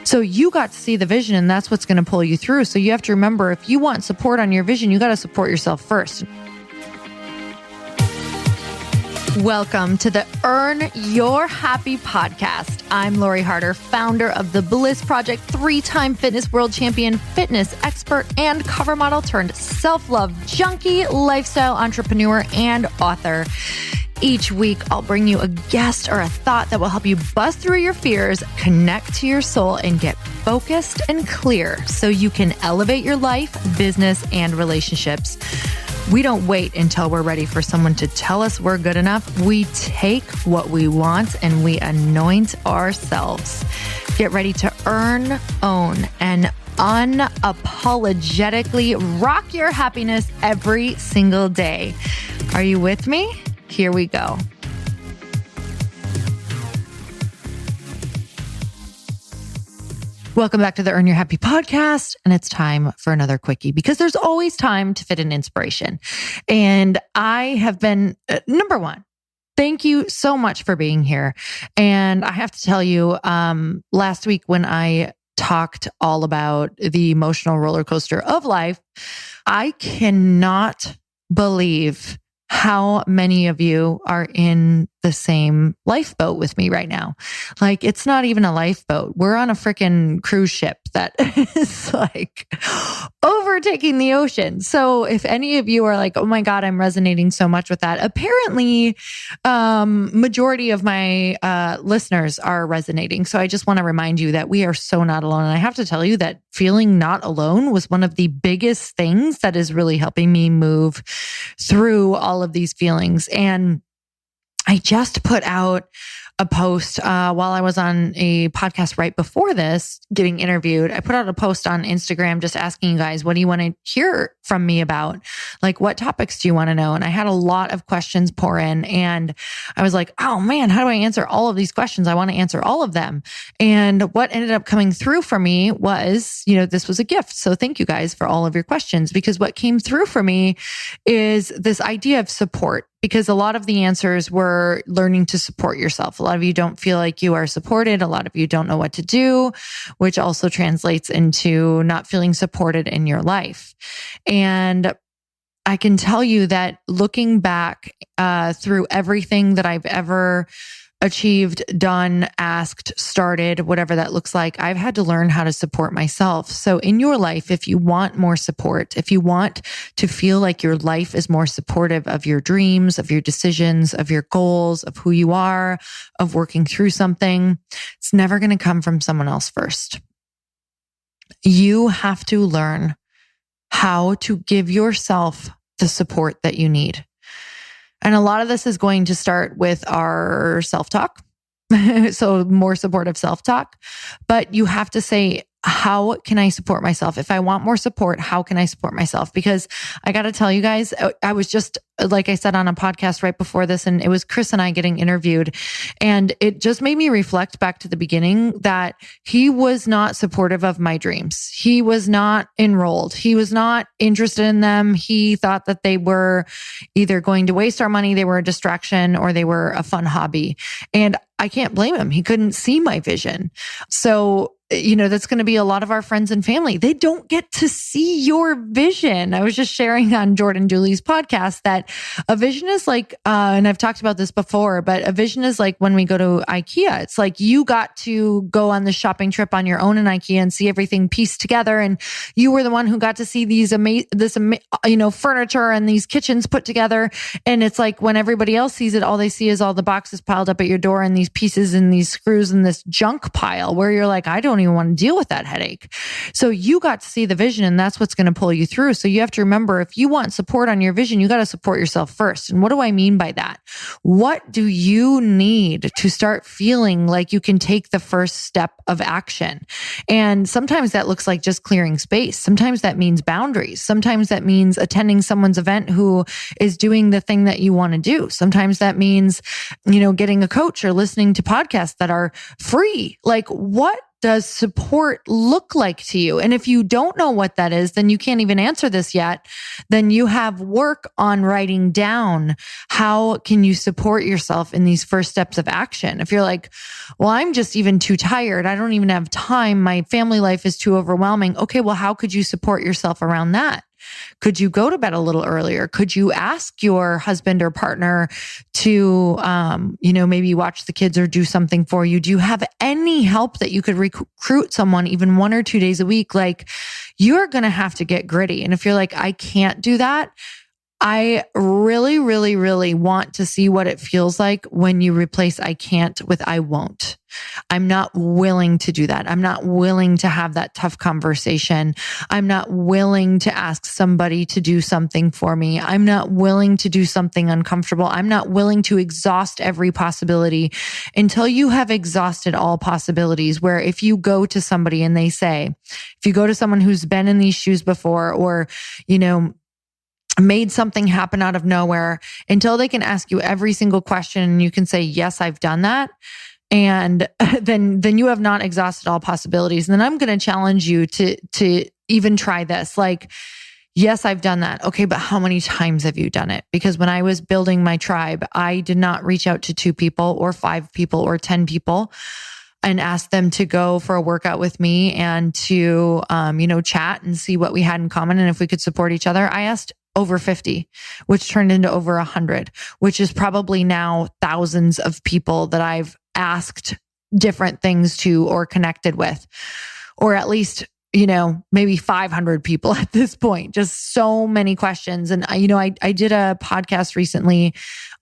So you got to see the vision, and that's what's going to pull you through. So you have to remember, if you want support on your vision, you got to support yourself first. Welcome to the Earn Your Happy podcast. I'm Lori Harder, founder of The Bliss Project, 3-time fitness world champion, fitness expert, and cover model turned self-love junkie, lifestyle entrepreneur, and author. Each week, I'll bring you a guest or a thought that will help you bust through your fears, connect to your soul, and get focused and clear so you can elevate your life, business, and relationships. We don't wait until we're ready for someone to tell us we're good enough. We take what we want and we anoint ourselves. Get ready to earn, own, and unapologetically rock your happiness every single day. Are you with me? Here we go. Welcome back to the Earn Your Happy podcast. And it's time for another quickie because there's always time to fit in inspiration. And I have been, number one, thank you so much for being here. And I have to tell you, last week when I talked all about the emotional roller coaster of life, I cannot believe how many of you are in the same lifeboat with me right now. Like, it's not even a lifeboat. We're on a freaking cruise ship that is like overtaking the ocean. So if any of you are like, oh my God, I'm resonating so much with that. Apparently, majority of my listeners are resonating. So I just want to remind you that we are so not alone. And I have to tell you that feeling not alone was one of the biggest things that is really helping me move through all of these feelings. And I just put out a post while I was on a podcast right before this, getting interviewed. I put out a post on Instagram just asking you guys, what do you want to hear from me about? Like, what topics do you want to know? And I had a lot of questions pour in, and I was like, oh man, how do I answer all of these questions? I want to answer all of them. And what ended up coming through for me was, this was a gift. So thank you guys for all of your questions, because what came through for me is this idea of support. Because a lot of the answers were learning to support yourself. A lot of you don't feel like you are supported. A lot of you don't know what to do, which also translates into not feeling supported in your life. And I can tell you that looking back through everything that I've ever achieved, done, asked, started, whatever that looks like, I've had to learn how to support myself. So in your life, if you want more support, if you want to feel like your life is more supportive of your dreams, of your decisions, of your goals, of who you are, of working through something, it's never going to come from someone else first. You have to learn how to give yourself the support that you need. And a lot of this is going to start with our self-talk. So more supportive self-talk. But you have to say, how can I support myself? If I want more support, how can I support myself? Because I got to tell you guys, I was just, like I said, on a podcast right before this, and it was Chris and I getting interviewed. And it just made me reflect back to the beginning that he was not supportive of my dreams. He was not enrolled. He was not interested in them. He thought that they were either going to waste our money, they were a distraction, or they were a fun hobby. And I can't blame him. He couldn't see my vision. So, that's going to be a lot of our friends and family. They don't get to see your vision. I was just sharing on Jordan Dooley's podcast that a vision is like, and I've talked about this before, but a vision is like when we go to IKEA. It's like you got to go on the shopping trip on your own in IKEA and see everything pieced together. And you were the one who got to see these furniture and these kitchens put together. And it's like when everybody else sees it, all they see is all the boxes piled up at your door and these pieces and these screws and this junk pile where you're like, I don't even want to deal with that headache. So you got to see the vision, and that's what's going to pull you through. So you have to remember, if you want support on your vision, you got to support yourself first. And what do I mean by that? What do you need to start feeling like you can take the first step of action? And sometimes that looks like just clearing space. Sometimes that means boundaries. Sometimes that means attending someone's event who is doing the thing that you want to do. Sometimes that means, getting a coach or listening to podcasts that are free. Like, what does support look like to you? And if you don't know what that is, then you can't even answer this yet. Then you have work on writing down how can you support yourself in these first steps of action. If you're like, well, I'm just even too tired. I don't even have time. My family life is too overwhelming. Okay, well, how could you support yourself around that? Could you go to bed a little earlier? Could you ask your husband or partner to, maybe watch the kids or do something for you? Do you have any help that you could recruit someone even 1 or 2 days a week? Like, you're going to have to get gritty. And if you're like, I can't do that, I really, really, really want to see what it feels like when you replace I can't with I won't. I'm not willing to do that. I'm not willing to have that tough conversation. I'm not willing to ask somebody to do something for me. I'm not willing to do something uncomfortable. I'm not willing to exhaust every possibility until you have exhausted all possibilities. Where if you go to somebody and they say, if you go to someone who's been in these shoes before, or, made something happen out of nowhere, until they can ask you every single question and you can say, yes, I've done that. And then you have not exhausted all possibilities. And then I'm going to challenge you to even try this. Like, yes, I've done that. Okay, but how many times have you done it? Because when I was building my tribe, I did not reach out to 2 people or 5 people or 10 people and ask them to go for a workout with me and to, chat and see what we had in common and if we could support each other. I asked over 50, which turned into over 100, which is probably now thousands of people that I've asked different things to or connected with, or at least, maybe 500 people at this point. Just so many questions. And I did a podcast recently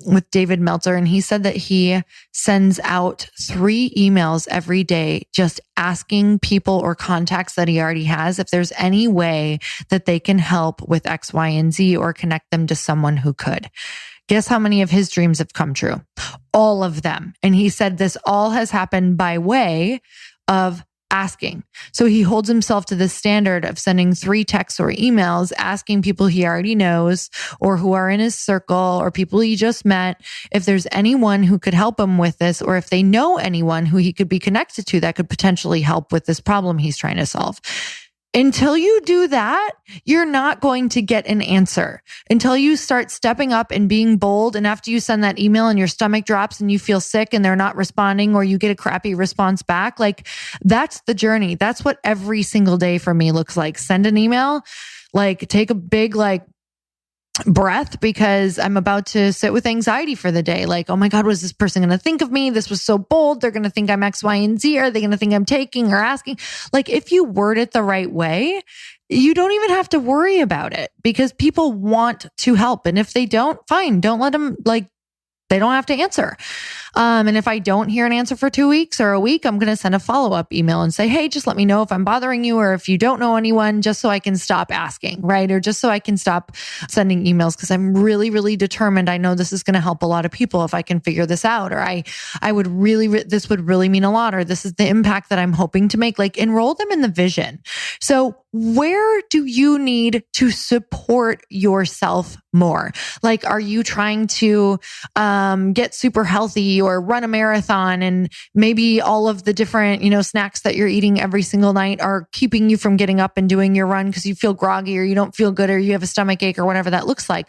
with David Meltzer, and he said that he sends out 3 emails every day, just asking people or contacts that he already has if there's any way that they can help with X, Y, and Z, or connect them to someone who could. Guess how many of his dreams have come true? All of them. And he said this all has happened by way of asking. So he holds himself to the standard of sending 3 texts or emails, asking people he already knows or who are in his circle or people he just met, if there's anyone who could help him with this, or if they know anyone who he could be connected to that could potentially help with this problem he's trying to solve. Until you do that, you're not going to get an answer. Until you start stepping up and being bold, and after you send that email and your stomach drops and you feel sick and they're not responding, or you get a crappy response back, like, that's the journey. That's what every single day for me looks like. Send an email, like, take a big, breath, because I'm about to sit with anxiety for the day. Like, oh my God, was this person going to think of me? This was so bold. They're going to think I'm X, Y, and Z. Are they going to think I'm taking or asking? Like, if you word it the right way, you don't even have to worry about it, because people want to help. And if they don't, fine. Don't let them, they don't have to answer. And if I don't hear an answer for 2 weeks or a week, I'm going to send a follow-up email and say, hey, just let me know if I'm bothering you, or if you don't know anyone, just so I can stop asking, right? Or just so I can stop sending emails, because I'm really, really determined. I know this is going to help a lot of people if I can figure this out, or I would really, this would really mean a lot, or this is the impact that I'm hoping to make. Like, enroll them in the vision. So where do you need to support yourself more? Like, are you trying to get super healthy or run a marathon, and maybe all of the different, snacks that you're eating every single night are keeping you from getting up and doing your run because you feel groggy or you don't feel good or you have a stomach ache or whatever that looks like?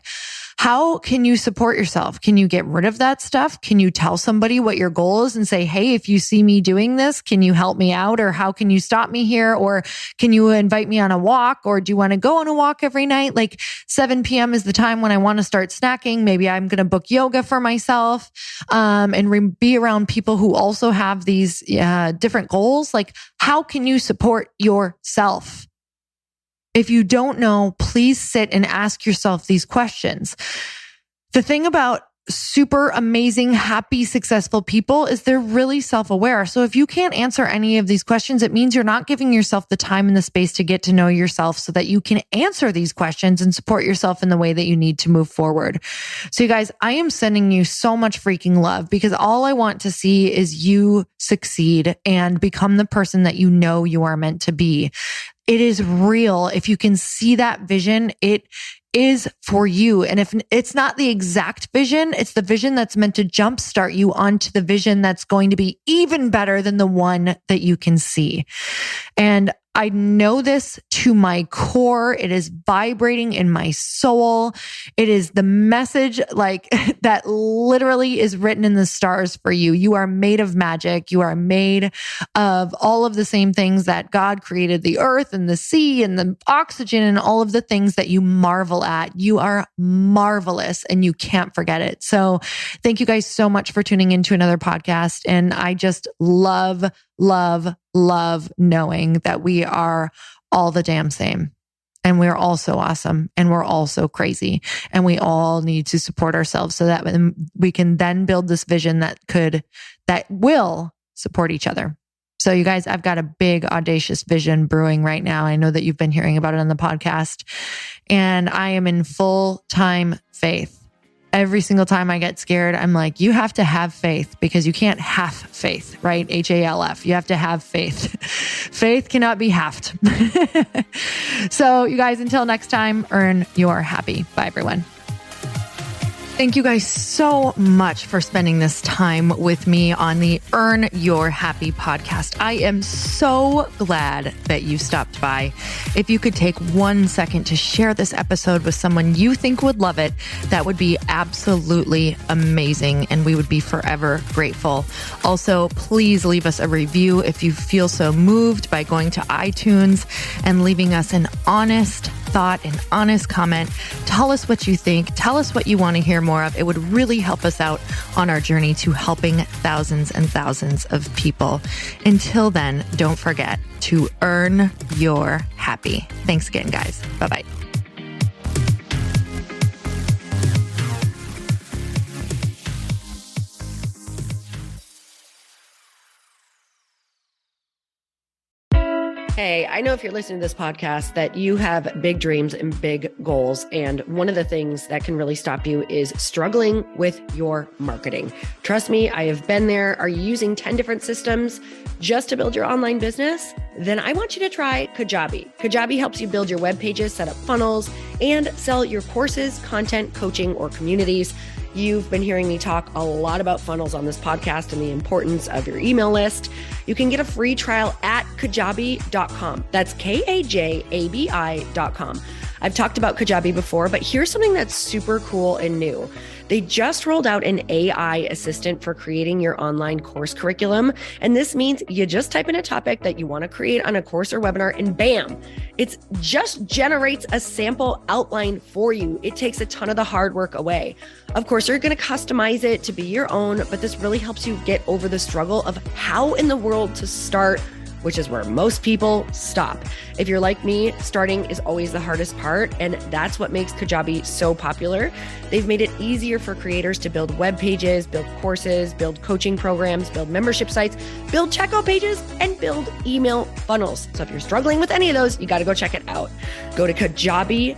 How can you support yourself? Can you get rid of that stuff? Can you tell somebody what your goal is and say, hey, if you see me doing this, can you help me out? Or how can you stop me here? Or can you invite me on a walk? Or do you want to go on a walk every night? Like, 7 p.m. is the time when I want to start snacking. Maybe I'm going to book yoga for myself, and be around people who also have these different goals. Like, how can you support yourself? If you don't know, please sit and ask yourself these questions. The thing about super amazing, happy, successful people is they're really self-aware. So if you can't answer any of these questions, it means you're not giving yourself the time and the space to get to know yourself so that you can answer these questions and support yourself in the way that you need to move forward. So you guys, I am sending you so much freaking love, because all I want to see is you succeed and become the person that you know you are meant to be. It is real. If you can see that vision, it is for you. And if it's not the exact vision, it's the vision that's meant to jumpstart you onto the vision that's going to be even better than the one that you can see. And I know this to my core. It is vibrating in my soul. It is the message like that literally is written in the stars for you. You are made of magic. You are made of all of the same things that God created, the earth and the sea and the oxygen and all of the things that you marvel at. You are marvelous and you can't forget it. So thank you guys so much for tuning into another podcast. And I just love knowing that we are all the damn same. And we're all so awesome. And we're all so crazy. And we all need to support ourselves so that we can then build this vision that will support each other. So you guys, I've got a big audacious vision brewing right now. I know that you've been hearing about it on the podcast. And I am in full-time faith. Every single time I get scared, I'm like, you have to have faith because you can't half faith, right? HALF. You have to have faith. Faith cannot be halved. So you guys, until next time, earn your happy. Bye, everyone. Thank you guys so much for spending this time with me on the Earn Your Happy podcast. I am so glad that you stopped by. If you could take 1 second to share this episode with someone you think would love it, that would be absolutely amazing, and we would be forever grateful. Also, please leave us a review if you feel so moved by going to iTunes and leaving us an honest thought, an honest comment. Tell us what you think. Tell us what you want to hear more of. It would really help us out on our journey to helping thousands and thousands of people. Until then, don't forget to earn your happy. Thanks again, guys. Bye-bye. Hey, I know if you're listening to this podcast that you have big dreams and big goals. And one of the things that can really stop you is struggling with your marketing. Trust me, I have been there. Are you using 10 different systems just to build your online business? Then I want you to try Kajabi. Kajabi helps you build your web pages, set up funnels, and sell your courses, content, coaching, or communities. You've been hearing me talk a lot about funnels on this podcast and the importance of your email list. You can get a free trial at kajabi.com. That's Kajabi.com. I've talked about Kajabi before, but here's something that's super cool and new. They just rolled out an AI assistant for creating your online course curriculum. And this means you just type in a topic that you want to create on a course or webinar and bam, it just generates a sample outline for you. It takes a ton of the hard work away. Of course, you're going to customize it to be your own, but this really helps you get over the struggle of how in the world to start, which is where most people stop. If you're like me, starting is always the hardest part, and that's what makes Kajabi so popular. They've made it easier for creators to build web pages, build courses, build coaching programs, build membership sites, build checkout pages, and build email funnels. So if you're struggling with any of those, you got to go check it out. Go to Kajabi.com.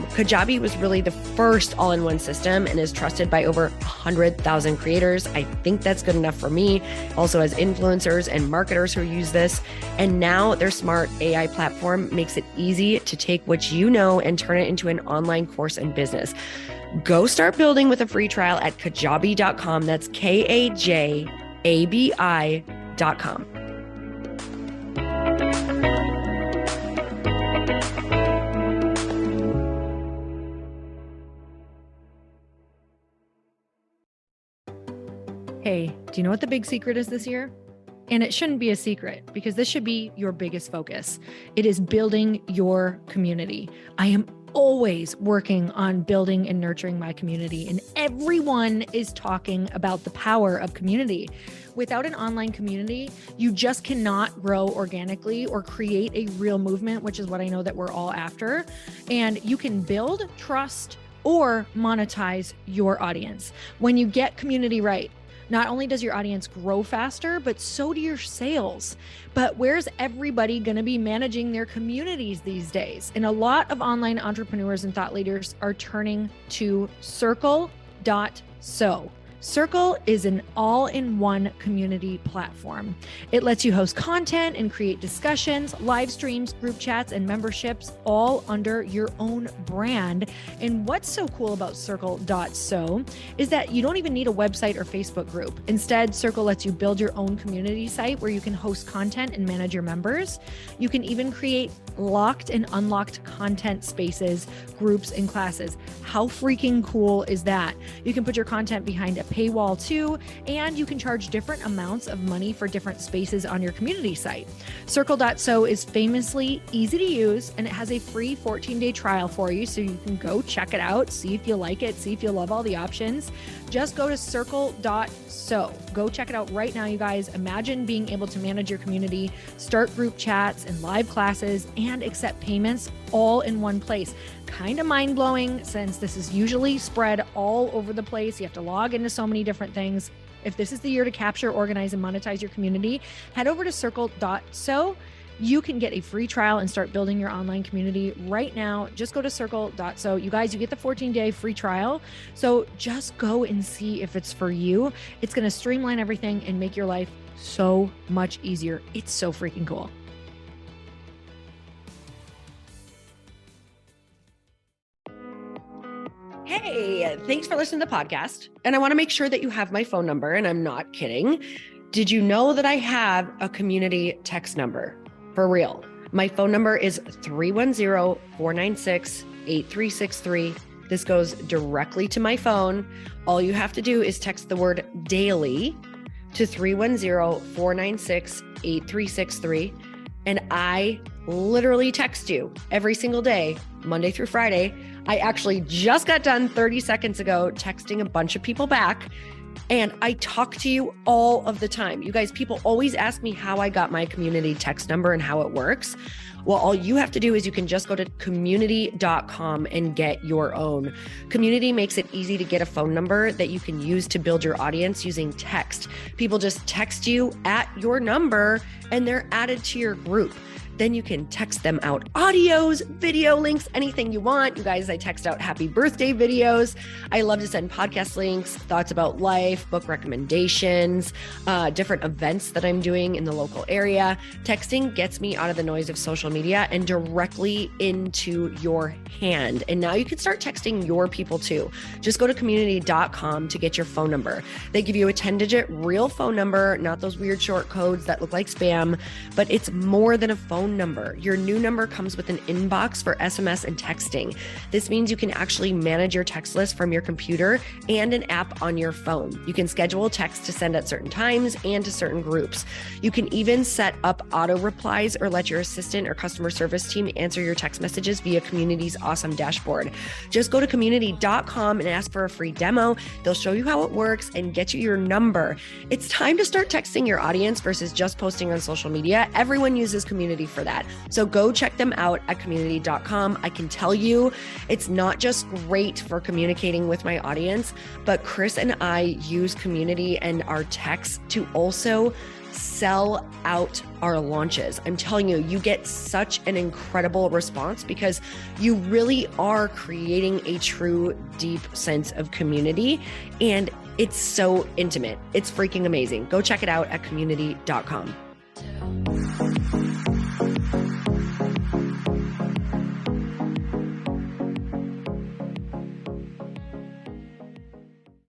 Kajabi was really the first all-in-one system and is trusted by over 100,000 creators. I think that's good enough for me. Also, as influencers and marketers who use this. And now their smart AI platform makes it easy to take what you know and turn it into an online course and business. Go start building with a free trial at Kajabi.com. That's Kajabi.com. Hey, do you know what the big secret is this year? And it shouldn't be a secret because this should be your biggest focus. It is building your community. I am always working on building and nurturing my community, and everyone is talking about the power of community. Without an online community, you just cannot grow organically or create a real movement, which is what I know that we're all after. And you can build trust or monetize your audience. When you get community right, not only does your audience grow faster, but so do your sales. But where's everybody going to be managing their communities these days? And a lot of online entrepreneurs and thought leaders are turning to Circle.so. Circle is an all-in-one community platform. It lets you host content and create discussions, live streams, group chats, and memberships all under your own brand. And what's so cool about Circle.so is that you don't even need a website or Facebook group. Instead, Circle lets you build your own community site where you can host content and manage your members. You can even create locked and unlocked content spaces, groups, and classes. How freaking cool is that? You can put your content behind a paywall too, and you can charge different amounts of money for different spaces on your community site. Circle.so is famously easy to use, and it has a free 14-day trial for you, so you can go check it out, see if you like it, see if you love all the options. Just go to circle.so. Go check it out right now, you guys. Imagine being able to manage your community, start group chats and live classes, and accept payments all in one place. Kind of mind-blowing since this is usually spread all over the place. You have to log into so many different things. If this is the year to capture, organize, and monetize your community, head over to circle.so. You can get a free trial and start building your online community right now. Just go to circle.so. You guys, you get the 14-day free trial. So just go and see if it's for you. It's going to streamline everything and make your life so much easier. It's so freaking cool. Hey, thanks for listening to the podcast. And I want to make sure that you have my phone number, and I'm not kidding. Did you know that I have a community text number? For real. My phone number is 310-496-8363. This goes directly to my phone. All you have to do is text the word daily to 310-496-8363. And I literally text you every single day, Monday through Friday. I actually just got done 30 seconds ago texting a bunch of people back, and I talk to you all of the time. You guys, people always ask me how I got my community text number and how it works. Well, all you have to do is you can just go to community.com and get your own. Community makes it easy to get a phone number that you can use to build your audience using text. People just text you at your number and they're added to your group. Then you can text them out audios, video links, anything you want. You guys, I text out happy birthday videos. I love to send podcast links, thoughts about life, book recommendations, different events that I'm doing in the local area. Texting gets me out of the noise of social media and directly into your hand. And now you can start texting your people too. Just go to community.com to get your phone number. They give you a 10-digit real phone number, not those weird short codes that look like spam, but it's more than a phone number. Your new number comes with an inbox for SMS and texting. This means you can actually manage your text list from your computer and an app on your phone. You can schedule text to send at certain times and to certain groups. You can even set up auto replies or let your assistant or customer service team answer your text messages via Community's awesome dashboard. Just go to community.com and ask for a free demo. They'll show you how it works and get you your number. It's time to start texting your audience versus just posting on social media. Everyone uses Community for that. So go check them out at community.com. I can tell you it's not just great for communicating with my audience, but Chris and I use Community and our texts to also sell out our launches. I'm telling you, you get such an incredible response because you really are creating a true, deep sense of community. And it's so intimate. It's freaking amazing. Go check it out at community.com.